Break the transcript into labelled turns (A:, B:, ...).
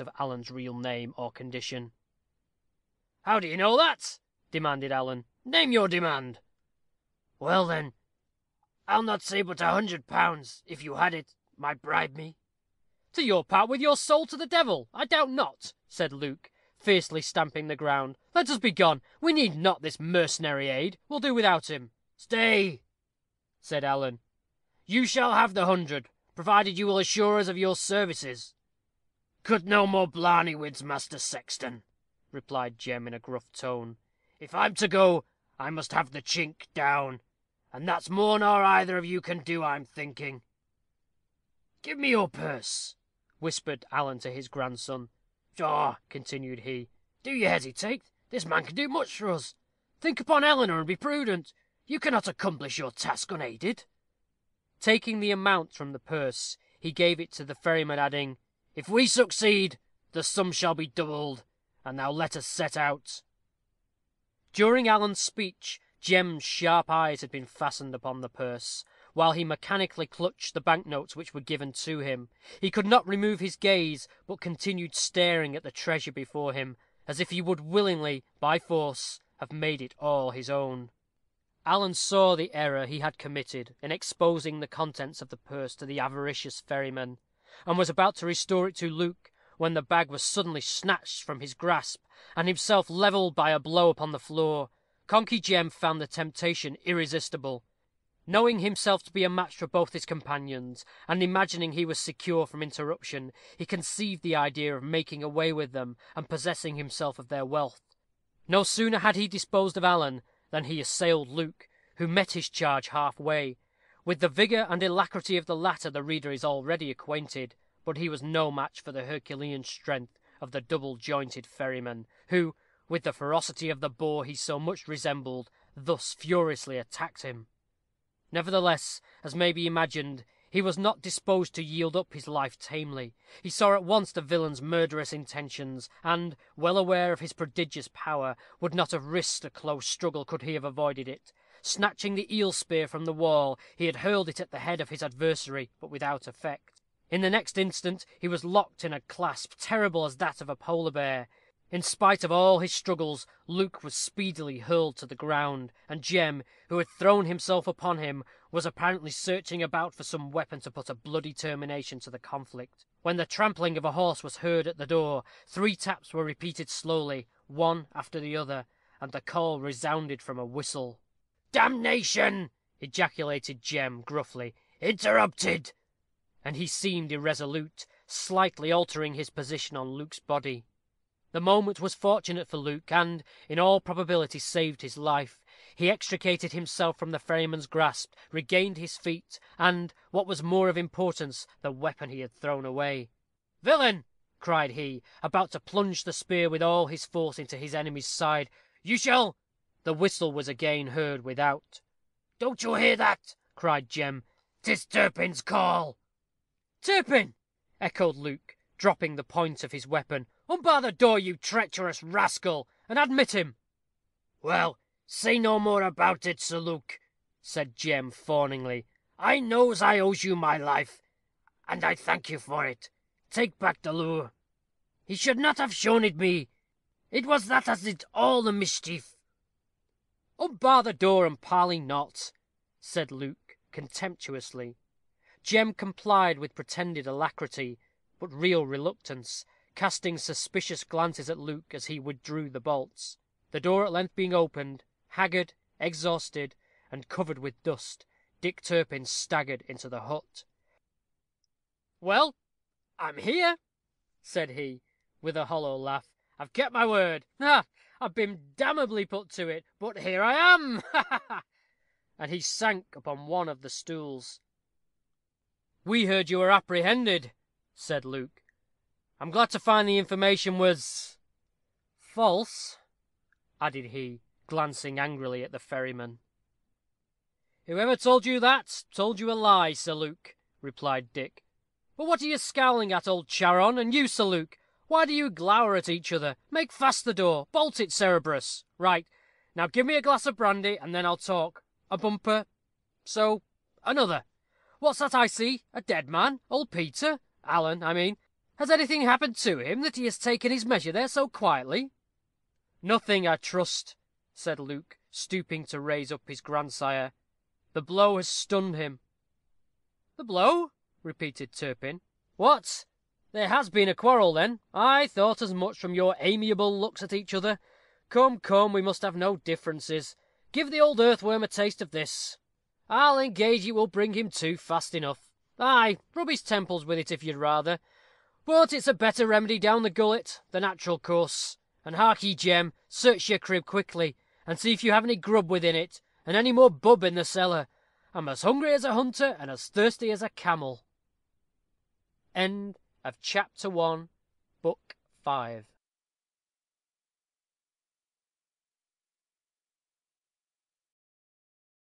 A: of Alan's real name or condition. "How do you know that?" demanded Alan. "Name your demand." "Well, then, I'll not say but £100, if you had it, might bribe me." "To your part with your soul to the devil, I doubt not," said Luke, fiercely stamping the ground. "Let us be gone. We need not this mercenary aid. We'll do without him." "Stay," said Alan. "You shall have the 100, provided you will assure us of your services." "Cut no more blarneywids, Master Sexton," replied Jem, in a gruff tone. "If I'm to go, I must have the chink down, and that's more nor either of you can do, I'm thinking. Give me your purse," whispered Alan to his grandson. "Pshaw," continued he, "do you hesitate? This man can do much for us. Think upon Eleanor, and be prudent. You cannot accomplish your task unaided." Taking the amount from the purse, he gave it to the ferryman, adding, "If we succeed, the sum shall be doubled. And now let us set out." During Alan's speech, Jem's sharp eyes had been fastened upon the purse, while he mechanically clutched the bank notes which were given to him. He could not remove his gaze, but continued staring at the treasure before him, as if he would willingly, by force, have made it all his own. Alan saw the error he had committed in exposing the contents of the purse to the avaricious ferryman, and was about to restore it to Luke, when the bag was suddenly snatched from his grasp, and himself levelled by a blow upon the floor. Conkey Jem found the temptation irresistible. Knowing himself to be a match for both his companions, and imagining he was secure from interruption, he conceived the idea of making away with them, and possessing himself of their wealth. No sooner had he disposed of Alan than he assailed Luke, who met his charge halfway. With the vigour and alacrity of the latter the reader is already acquainted, but he was no match for the Herculean strength of the double-jointed ferryman, who, with the ferocity of the boar he so much resembled, thus furiously attacked him. Nevertheless, as may be imagined, he was not disposed to yield up his life tamely. He saw at once the villain's murderous intentions, and, well aware of his prodigious power, would not have risked a close struggle could he have avoided it. Snatching the eel spear from the wall, he had hurled it at the head of his adversary, but without effect. In the next instant he was locked in a clasp terrible as that of a polar bear. In spite of all his struggles, Luke was speedily hurled to the ground, and Jem, who had thrown himself upon him, was apparently searching about for some weapon to put a bloody termination to the conflict, when the trampling of a horse was heard at the door. 3 taps were repeated slowly, one after the other, and the call resounded from a whistle. "Damnation!" ejaculated Jem, gruffly. "Interrupted!" And he seemed irresolute, slightly altering his position on Luke's body. The moment was fortunate for Luke, and, in all probability, saved his life. He extricated himself from the ferryman's grasp, regained his feet, and, what was more of importance, the weapon he had thrown away. "Villain!" cried he, about to plunge the spear with all his force into his enemy's side, "you shall—" The whistle was again heard without. "Don't you hear that?" cried Jem. "'Tis Turpin's call." "Turpin!" echoed Luke, dropping the point of his weapon. "Unbar the door, you treacherous rascal, and admit him." "Well, say no more about it, Sir Luke," said Jem, fawningly. "I knows I owes you my life, and I thank you for it. Take back the lure. He should not have shown it me. It was that as did all the mischief." "Unbar the door, and parley not," said Luke, contemptuously. Jem complied with pretended alacrity, but real reluctance, casting suspicious glances at Luke as he withdrew the bolts. The door at length being opened, haggard, exhausted, and covered with dust, Dick Turpin staggered into the hut. "Well, I'm here," said he, with a hollow laugh. "I've kept my word. I've been damnably put to it, but here I am. Ha, ha, ha!" And he sank upon one of the stools. "We heard you were apprehended," said Luke. "I'm glad to find the information was false," added he, glancing angrily at the ferryman. "Whoever told you that, told you a lie, Sir Luke," replied Dick. "But what are you scowling at, old Charon? And you, Sir Luke, why do you glower at each other? Make fast the door. Bolt it, Cerberus. Right. Now give me a glass of brandy, and then I'll talk. A bumper. So. Another. What's that I see? A dead man? Old Peter? Alan, I mean. Has anything happened to him, that he has taken his measure there so quietly? Nothing, I trust, said Luke, stooping to raise up his grandsire. The blow has stunned him. The blow? repeated Turpin. What? There has been a quarrel, then? I thought as much from your amiable looks at each other. Come, come, we must have no differences. Give the old earthworm a taste of this. I'll engage it will bring him to fast enough. Ay, rub his temples with it if you'd rather. But it's a better remedy down the gullet, the natural course. And hark ye, Jem, search your crib quickly, and see if you have any grub within it, and any more bub in the cellar. I'm as hungry as a hunter, and as thirsty as a camel. End of chapter 1, book 5.